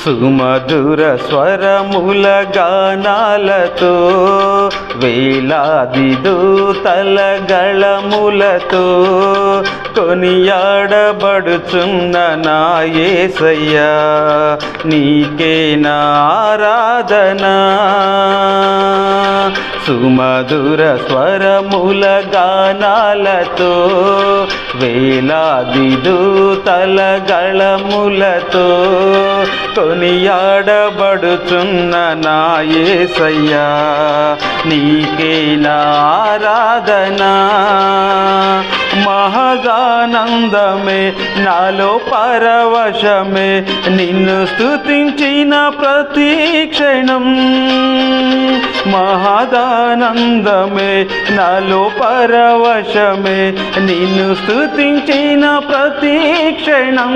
సుమధుర స్వరముల గానాలతో వేలాది దూతల గళములతో కొనియాడబడుచున్న నా యేసయ్యా, నీకే నా ఆరాధన. సుమధుర స్వరముల గానాలతో వేలాది దూతల గళములతో కొనియాడబడుచున్న నా యేసయ్యా, నీకే నా ఆరాధన. మహదానందమే నాలో పరవశమే నిన్ను స్తుతించిన ప్రతి క్షణం. మహదానందమే నాలో పరవశమే నిన్ను స్తుతించిన ప్రతి క్షణం.